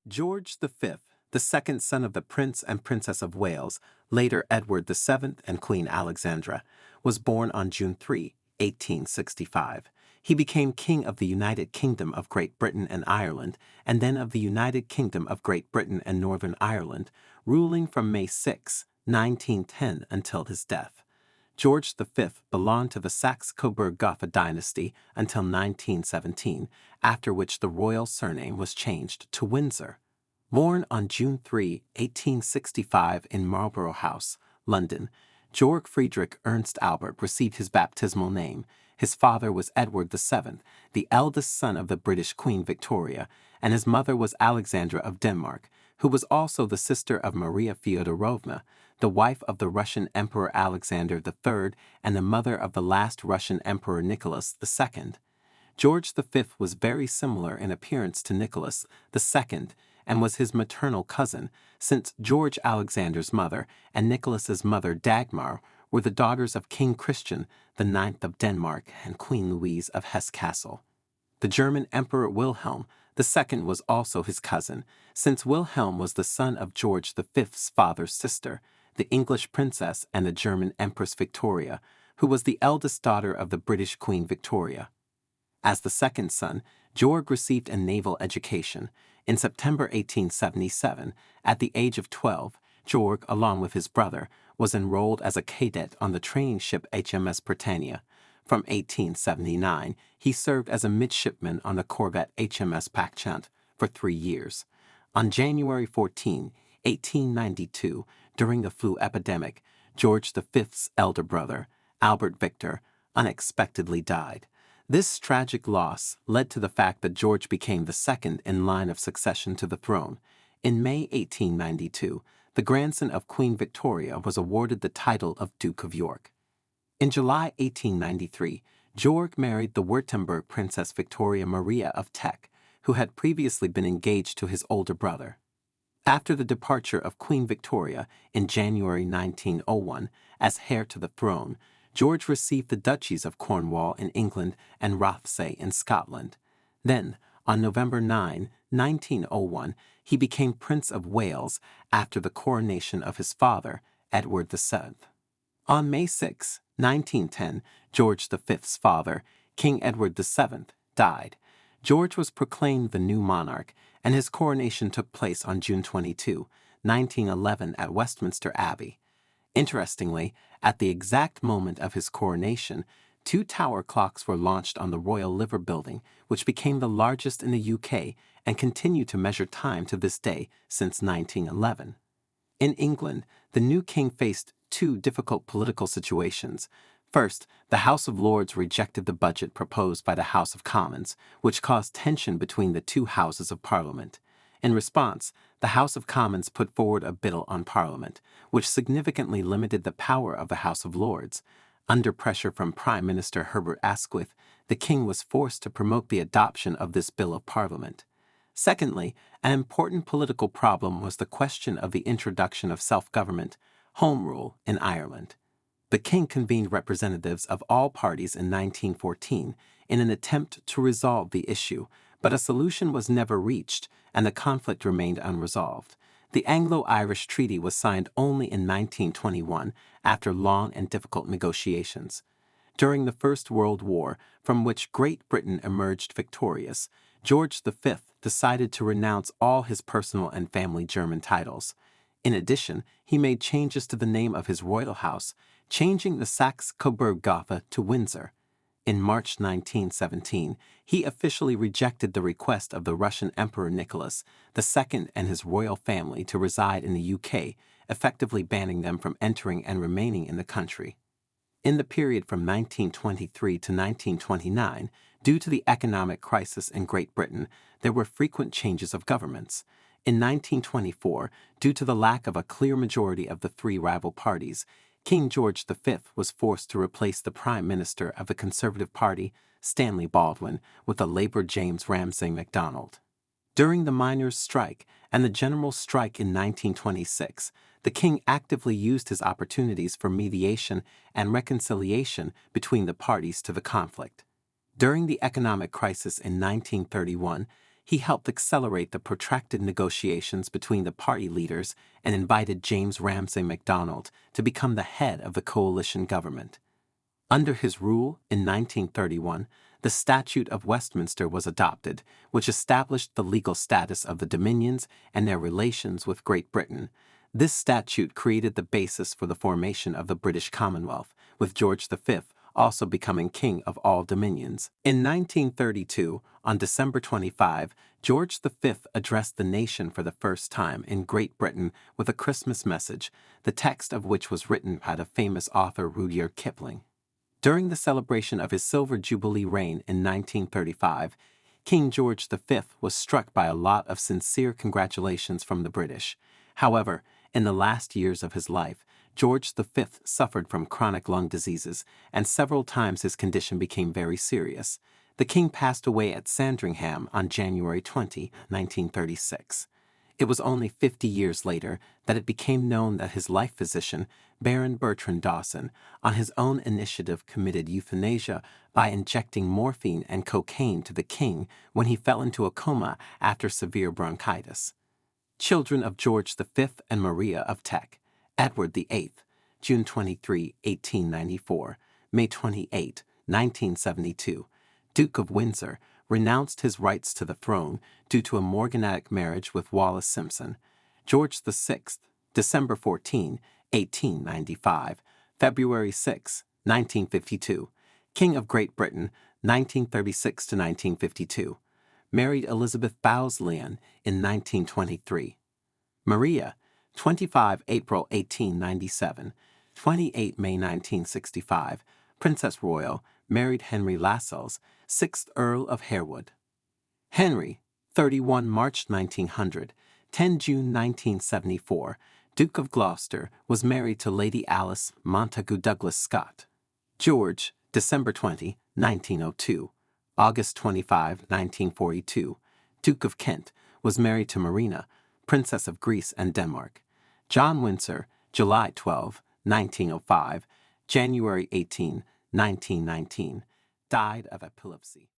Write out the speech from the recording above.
George V, the second son of the Prince and Princess of Wales, later Edward VII and Queen Alexandra, was born on June 3, 1865. He became King of the United Kingdom of Great Britain and Ireland, and then of the United Kingdom of Great Britain and Northern Ireland, ruling from May 6, 1910 until his death. George V belonged to the Saxe-Coburg-Gotha dynasty until 1917, after which the royal surname was changed to Windsor. Born on June 3, 1865 in Marlborough House, London, Georg Friedrich Ernst Albert received his baptismal name. His father was Edward VII, the eldest son of the British Queen Victoria, and his mother was Alexandra of Denmark, who was also the sister of Maria Fyodorovna, the wife of the Russian Emperor Alexander III and the mother of the last Russian Emperor Nicholas II. George V was very similar in appearance to Nicholas II and was his maternal cousin, since George Alexander's mother and Nicholas's mother Dagmar were the daughters of King Christian IX of Denmark and Queen Louise of Hesse-Kassel. The German Emperor Wilhelm II was also his cousin, since Wilhelm was the son of George V's father's sister, the English princess and the German Empress Victoria, who was the eldest daughter of the British Queen Victoria. As the second son, Georg received a naval education. In September 1877, at the age of 12, Georg, along with his brother, was enrolled as a cadet on the training ship HMS Britannia. From 1879, he served as a midshipman on the corvette HMS Pachant for 3 years. On January 14, 1892, during the flu epidemic, George V's elder brother, Albert Victor, unexpectedly died. This tragic loss led to the fact that George became the second in line of succession to the throne. In May 1892, the grandson of Queen Victoria was awarded the title of Duke of York. In July 1893, Georg married the Württemberg Princess Victoria Maria of Teck, who had previously been engaged to his older brother. After the departure of Queen Victoria in January 1901 as heir to the throne, George received the duchies of Cornwall in England and Rothesay in Scotland. Then, on November 9, 1901, he became Prince of Wales after the coronation of his father, Edward VII. On May 6, 1910, George V's father, King Edward VII, died. George was proclaimed the new monarch, and his coronation took place on June 22, 1911 at Westminster Abbey. Interestingly, at the exact moment of his coronation, 2 tower clocks were launched on the Royal Liver Building, which became the largest in the UK and continue to measure time to this day since 1911. In England, the new king faced 2 difficult political situations. First, the House of Lords rejected the budget proposed by the House of Commons, which caused tension between the 2 houses of Parliament. In response, the House of Commons put forward a bill on Parliament, which significantly limited the power of the House of Lords. Under pressure from Prime Minister Herbert Asquith, the king was forced to promote the adoption of this bill of Parliament. Secondly, an important political problem was the question of the introduction of self-government, Home Rule, in Ireland. The king convened representatives of all parties in 1914 in an attempt to resolve the issue, but a solution was never reached and the conflict remained unresolved. The Anglo-Irish Treaty was signed only in 1921 after long and difficult negotiations. During the First World War, from which Great Britain emerged victorious, George V decided to renounce all his personal and family German titles. In addition, he made changes to the name of his royal house, changing the Saxe-Coburg-Gotha to Windsor. In March 1917, he officially rejected the request of the Russian Emperor Nicholas II and his royal family to reside in the UK, effectively banning them from entering and remaining in the country. In the period from 1923 to 1929, due to the economic crisis in Great Britain, there were frequent changes of governments. In 1924, due to the lack of a clear majority of the 3 rival parties, King George V was forced to replace the Prime Minister of the Conservative Party, Stanley Baldwin, with the Labour James Ramsay MacDonald. During the miners' strike and the general strike in 1926, the king actively used his opportunities for mediation and reconciliation between the parties to the conflict. During the economic crisis in 1931, He helped accelerate the protracted negotiations between the party leaders and invited James Ramsay MacDonald to become the head of the coalition government. Under his rule, in 1931, the Statute of Westminster was adopted, which established the legal status of the Dominions and their relations with Great Britain. This statute created the basis for the formation of the British Commonwealth, with George V also becoming king of all dominions. In 1932, on December 25, George V addressed the nation for the first time in Great Britain with a Christmas message, the text of which was written by the famous author Rudyard Kipling. During the celebration of his Silver Jubilee reign in 1935, King George V was struck by a lot of sincere congratulations from the British. However, in the last years of his life, George V suffered from chronic lung diseases, and several times his condition became very serious. The king passed away at Sandringham on January 20, 1936. It was only 50 years later that it became known that his life physician, Baron Bertrand Dawson, on his own initiative committed euthanasia by injecting morphine and cocaine to the king when he fell into a coma after severe bronchitis. Children of George V and Maria of Teck: Edward VIII, June 23, 1894, May 28, 1972, Duke of Windsor, renounced his rights to the throne due to a morganatic marriage with Wallis Simpson. George VI, December 14, 1895, February 6, 1952, King of Great Britain, 1936 to 1952. Married Elizabeth Bowes-Lyon in 1923. Maria, 25 April 1897, 28 May 1965, Princess Royal, married Henry Lascelles, 6th Earl of Harewood. Henry, 31 March 1900, 10 June 1974, Duke of Gloucester, was married to Lady Alice Montagu Douglas Scott. George, December 20, 1902, August 25, 1942, Duke of Kent, was married to Marina, Princess of Greece and Denmark. John Windsor, July 12, 1905, January 18, 1919, died of epilepsy.